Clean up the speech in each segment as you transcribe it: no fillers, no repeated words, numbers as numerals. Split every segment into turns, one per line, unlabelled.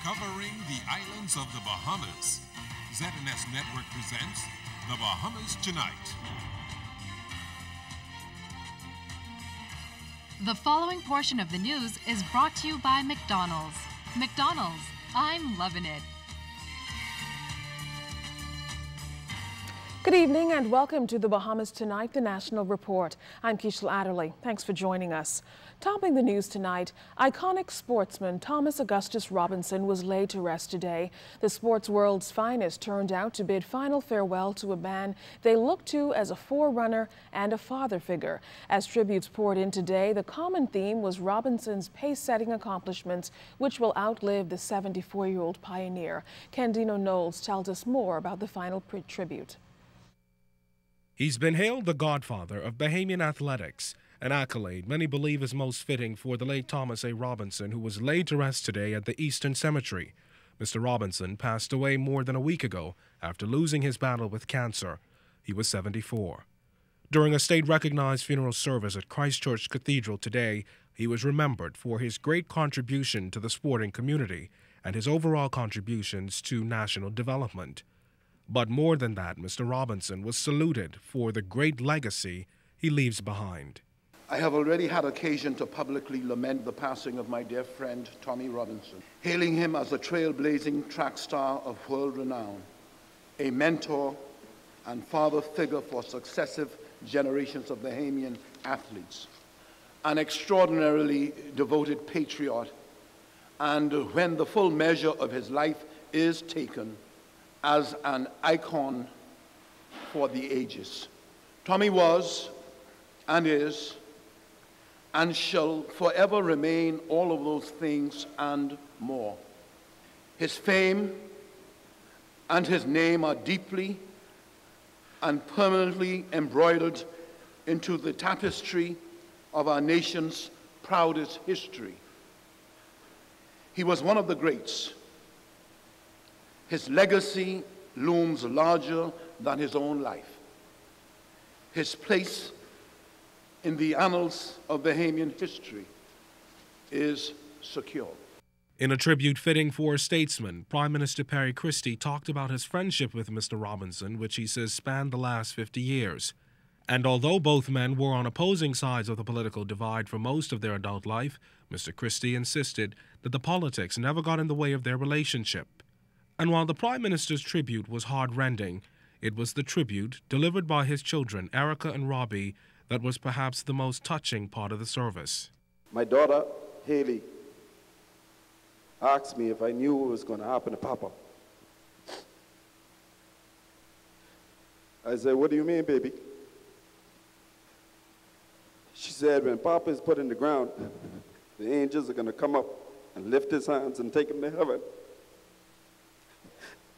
Covering the islands of the Bahamas, ZNS Network presents The Bahamas Tonight.
The following portion of the news is brought to you by McDonald's. McDonald's, I'm loving it.
Good evening and welcome to The Bahamas Tonight, the National Report. I'm Keishel Adderley. Thanks for joining us. Topping the news tonight, iconic sportsman Thomas Augustus Robinson was laid to rest today. The sports world's finest turned out to bid final farewell to a man they looked to as a forerunner and a father figure. As tributes poured in today, the common theme was Robinson's pace-setting accomplishments, which will outlive the 74-year-old pioneer. Candino Knowles tells us more about the final tribute.
He's been hailed the godfather of Bahamian athletics, an accolade many believe is most fitting for the late Thomas A. Robinson, who was laid to rest today at the Eastern Cemetery. Mr. Robinson passed away more than a week ago after losing his battle with cancer. He was 74. During a state-recognized funeral service at Christchurch Cathedral today, he was remembered for his great contribution to the sporting community and his overall contributions to national development. But more than that, Mr. Robinson was saluted for the great legacy he leaves behind.
I have already had occasion to publicly lament the passing of my dear friend Tommy Robinson, hailing him as a trailblazing track star of world renown, a mentor and father figure for successive generations of Bahamian athletes, an extraordinarily devoted patriot, and when the full measure of his life is taken, as an icon for the ages. Tommy was and is and shall forever remain all of those things and more. His fame and his name are deeply and permanently embroidered into the tapestry of our nation's proudest history. He was one of the greats. His legacy looms larger than his own life. His place in the annals of Bahamian history is secure.
In a tribute fitting for a statesman, Prime Minister Perry Christie talked about his friendship with Mr. Robinson, which he says spanned the last 50 years. And although both men were on opposing sides of the political divide for most of their adult life, Mr. Christie insisted that the politics never got in the way of their relationship. And while the Prime Minister's tribute was heart-rending, it was the tribute delivered by his children, Erica and Robbie, that was perhaps the most touching part of the service.
My daughter, Haley, asked me if I knew what was going to happen to Papa. I said, "What do you mean, baby?" She said, "When Papa is put in the ground, the angels are going to come up and lift his hands and take him to heaven."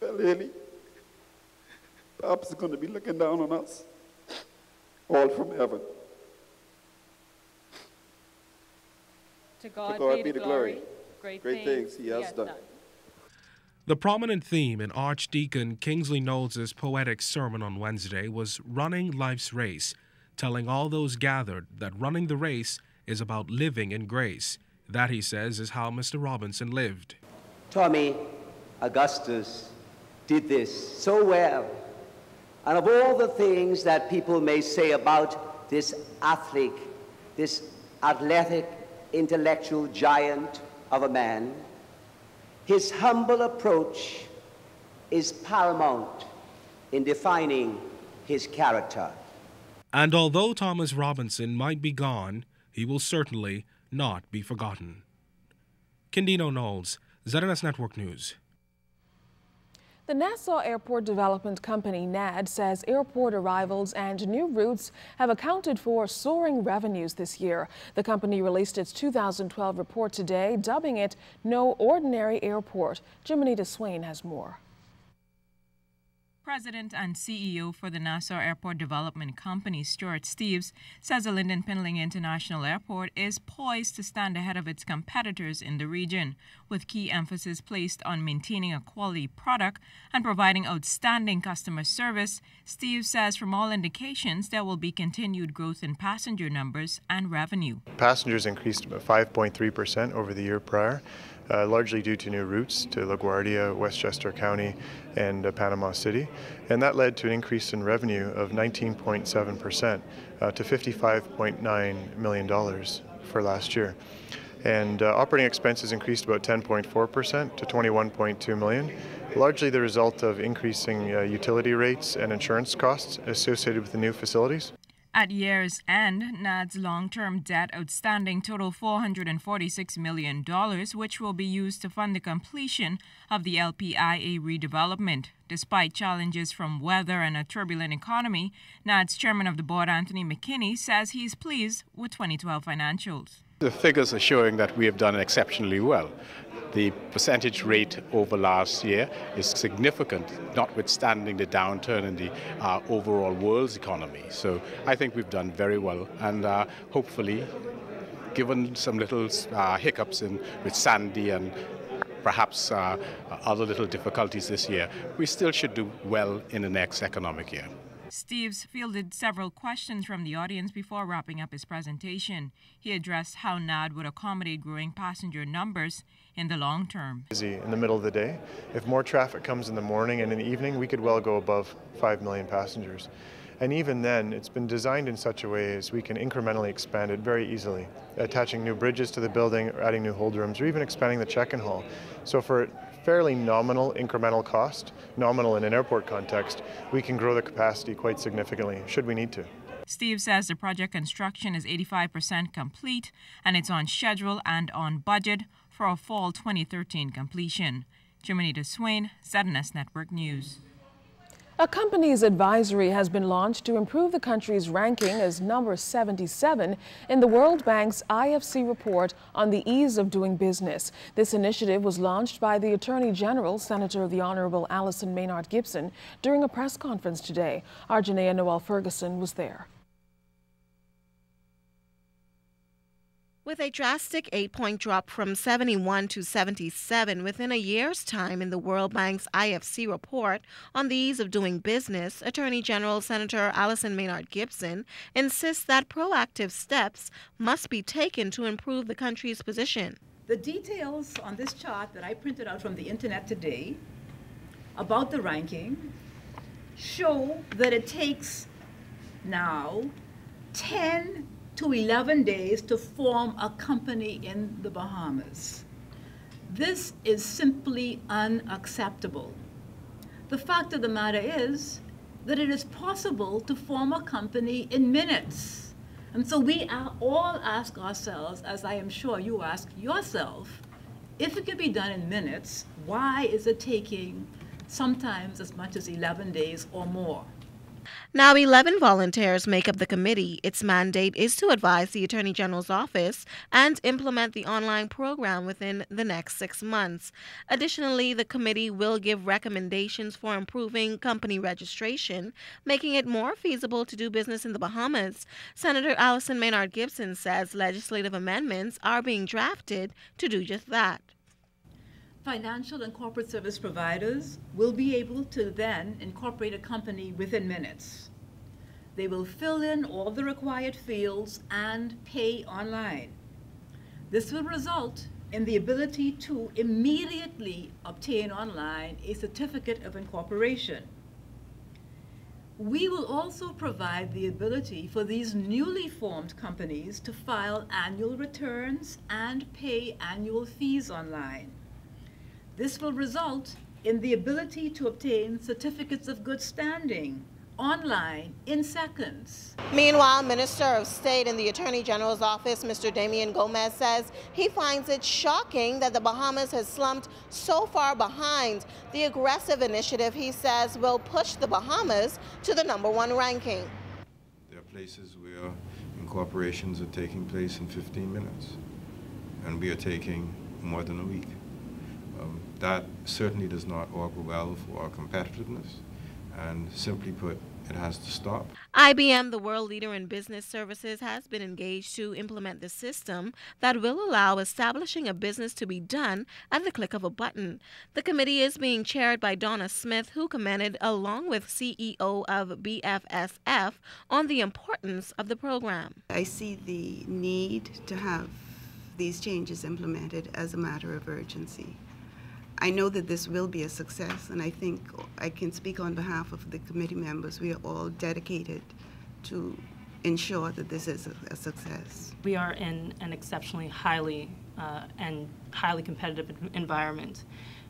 Well, Haley, Papa's going to be looking down on us, all from heaven.
To God be the glory. Great things he has done.
The prominent theme in Archdeacon Kingsley Knowles' poetic sermon on Wednesday was running life's race, telling all those gathered that running the race is about living in grace. That, he says, is how Mr. Robinson lived.
Tommy Augustus did this so well. And of all the things that people may say about this athlete, this athletic, intellectual giant of a man, his humble approach is paramount in defining his character.
And although Thomas Robinson might be gone, he will certainly not be forgotten. Candino Knowles, ZNS Network News.
The Nassau Airport Development Company, NAD, says airport arrivals and new routes have accounted for soaring revenues this year. The company released its 2012 report today, dubbing it No Ordinary Airport. Jimonita Swain has more.
President and CEO for the Nassau Airport Development Company, Stuart Steeves, says the Lynden Pinling International Airport is poised to stand ahead of its competitors in the region, with key emphasis placed on maintaining a quality product and providing outstanding customer service. Steeves says from all indications there will be continued growth in passenger numbers and revenue.
Passengers increased about 5.3% over the year prior. largely due to new routes to LaGuardia, Westchester County, and Panama City. And that led to an increase in revenue of 19.7% to $55.9 million for last year. And operating expenses increased about 10.4% to $21.2 million, largely the result of increasing utility rates and insurance costs associated with the new facilities.
At year's end, NAD's long-term debt outstanding totaled $446 million, which will be used to fund the completion of the LPIA redevelopment. Despite challenges from weather and a turbulent economy, NAD's chairman of the board, Anthony McKinney, says he's pleased with 2012 financials.
The figures are showing that we have done exceptionally well. The percentage rate over last year is significant, notwithstanding the downturn in the overall world's economy. So I think we've done very well, and hopefully, given some little hiccups with Sandy and perhaps other little difficulties this year, we still should do well in the next economic year.
Steves fielded several questions from the audience before wrapping up his presentation. He addressed how NAD would accommodate growing passenger numbers in the long term.
Busy in the middle of the day. If more traffic comes in the morning and in the evening, we could well go above 5 million passengers. And even then, it's been designed in such a way as we can incrementally expand it very easily, attaching new bridges to the building, or adding new hold rooms, or even expanding the check-in hall. So for fairly nominal incremental cost, nominal in an airport context, we can grow the capacity quite significantly, should we need to.
Steve says the project construction is 85% complete and it's on schedule and on budget for a fall 2013 completion. Jimenita Swain, ZNS Network News.
A company's advisory has been launched to improve the country's ranking as number 77 in the World Bank's IFC report on the ease of doing business. This initiative was launched by the Attorney General, Senator the Honorable Alison Maynard Gibson, during a press conference today. Our Janaea Noel Ferguson was there.
With a drastic 8-point drop from 71 to 77 within a year's time in the World Bank's IFC report on the ease of doing business, Attorney General Senator Alison Maynard Gibson insists that proactive steps must be taken to improve the country's position.
The details on this chart that I printed out from the internet today about the ranking show that it takes now 10 to 11 days to form a company in the Bahamas. This is simply unacceptable. The fact of the matter is that it is possible to form a company in minutes. And so we all ask ourselves, as I am sure you ask yourself, if it can be done in minutes, why is it taking sometimes as much as 11 days or more?
Now, 11 volunteers make up the committee. Its mandate is to advise the Attorney General's office and implement the online program within the next 6 months. Additionally, the committee will give recommendations for improving company registration, making it more feasible to do business in the Bahamas. Senator Alison Maynard Gibson says legislative amendments are being drafted to do just that.
Financial and corporate service providers will be able to then incorporate a company within minutes. They will fill in all the required fields and pay online. This will result in the ability to immediately obtain online a certificate of incorporation. We will also provide the ability for these newly formed companies to file annual returns and pay annual fees online. This will result in the ability to obtain certificates of good standing online in seconds.
Meanwhile, Minister of State in the Attorney General's office, Mr. Damian Gomez, says he finds it shocking that the Bahamas has slumped so far behind. The aggressive initiative, he says, will push the Bahamas to the #1 ranking.
There are places where incorporations are taking place in 15 minutes, and we are taking more than a week. That certainly does not augur well for our competitiveness, and simply put, it has to stop.
IBM, the world leader in business services, has been engaged to implement the system that will allow establishing a business to be done at the click of a button. The committee is being chaired by Donna Smith, who commented, along with CEO of BFSF, on the importance of the program.
I see the need to have these changes implemented as a matter of urgency. I know that this will be a success, and I think I can speak on behalf of the committee members. We are all dedicated to ensure that this is a success.
We are in an exceptionally highly competitive environment.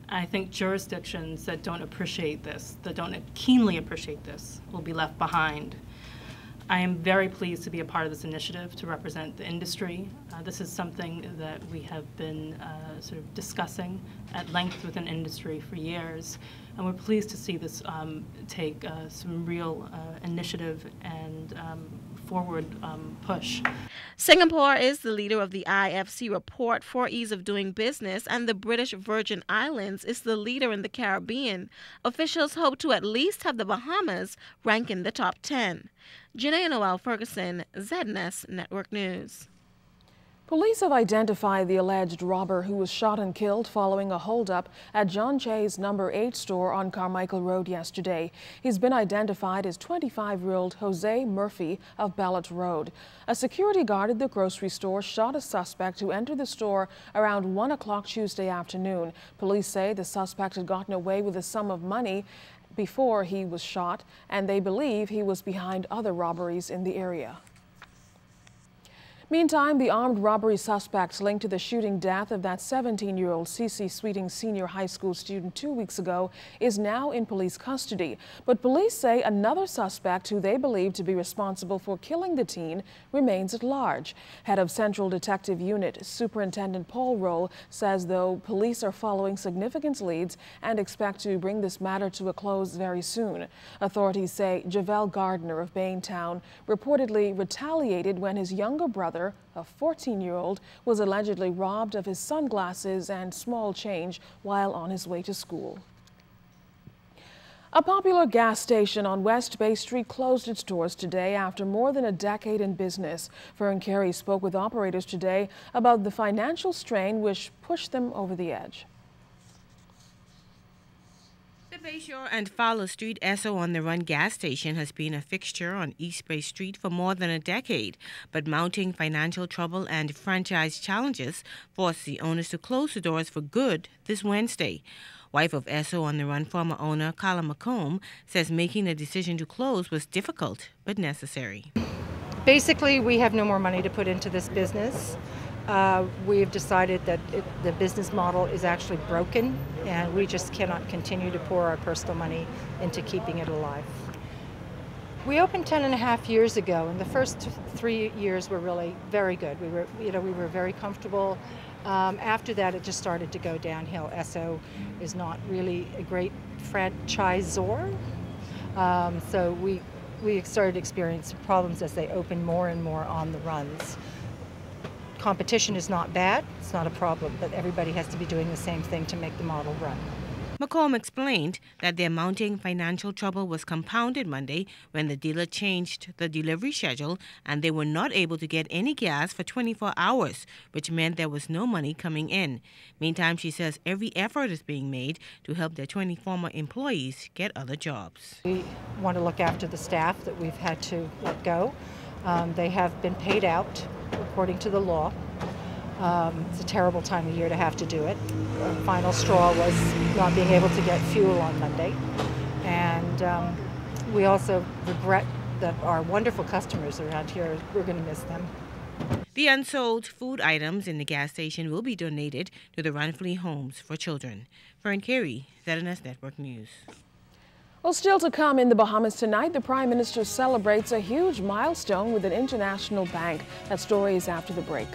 I think jurisdictions that don't appreciate this, that don't keenly appreciate this, will be left behind. I am very pleased to be a part of this initiative to represent the industry. This is something that we have been sort of discussing at length within industry for years, and we're pleased to see this take some real initiative and forward push.
Singapore is the leader of the IFC report for ease of doing business, and the British Virgin Islands is the leader in the Caribbean. Officials hope to at least have the Bahamas rank in the top 10. Janae Noel Ferguson, ZNS Network News.
Police have identified the alleged robber who was shot and killed following a holdup at John Jay's No. 8 store on Carmichael Road yesterday. He's been identified as 25-year-old Jose Murphy of Ballot Road. A security guard at the grocery store shot a suspect who entered the store around 1 o'clock Tuesday afternoon. Police say the suspect had gotten away with a sum of money before he was shot, and they believe he was behind other robberies in the area. Meantime, the armed robbery suspect linked to the shooting death of that 17-year-old C.C. Sweeting Senior High School student 2 weeks ago is now in police custody. But police say another suspect who they believe to be responsible for killing the teen remains at large. Head of Central Detective Unit, Superintendent Paul Roll, says though police are following significant leads and expect to bring this matter to a close very soon. Authorities say Javel Gardner of Baintown reportedly retaliated when his younger brother, a 14-year-old, was allegedly robbed of his sunglasses and small change while on his way to school. A popular gas station on West Bay Street closed its doors today after more than a decade in business. Fern Carey spoke with operators today about the financial strain which pushed them over the edge.
The Bayshore and Fowler Street Esso on the Run gas station has been a fixture on East Bay Street for more than a decade, but mounting financial trouble and franchise challenges forced the owners to close the doors for good this Wednesday. Wife of Esso on the Run former owner Carla McComb says making the decision to close was difficult but necessary.
Basically, we have no more money to put into this business. We've decided that the business model is actually broken, and we just cannot continue to pour our personal money into keeping it alive. We opened 10.5 years ago, and the first 3 years were really very good. We were very comfortable. After that, it just started to go downhill. Esso is not really a great franchisor, so we started experiencing problems as they opened more and more on the runs. Competition is not bad, it's not a problem, but everybody has to be doing the same thing to make the model run.
McComb explained that their mounting financial trouble was compounded Monday when the dealer changed the delivery schedule and they were not able to get any gas for 24 hours, which meant there was no money coming in. Meantime, she says every effort is being made to help their 20 former employees get other jobs.
We want to look after the staff that we've had to let go. They have been paid out according to the law. It's a terrible time of year to have to do it. The final straw was not being able to get fuel on Monday. And we also regret that our wonderful customers around here, we're going to miss them.
The unsold food items in the gas station will be donated to the Ranfley Homes for Children. Fern Carey, ZNS Network News.
Well, still to come in the Bahamas tonight, the Prime Minister celebrates a huge milestone with an international bank. That story is after the break.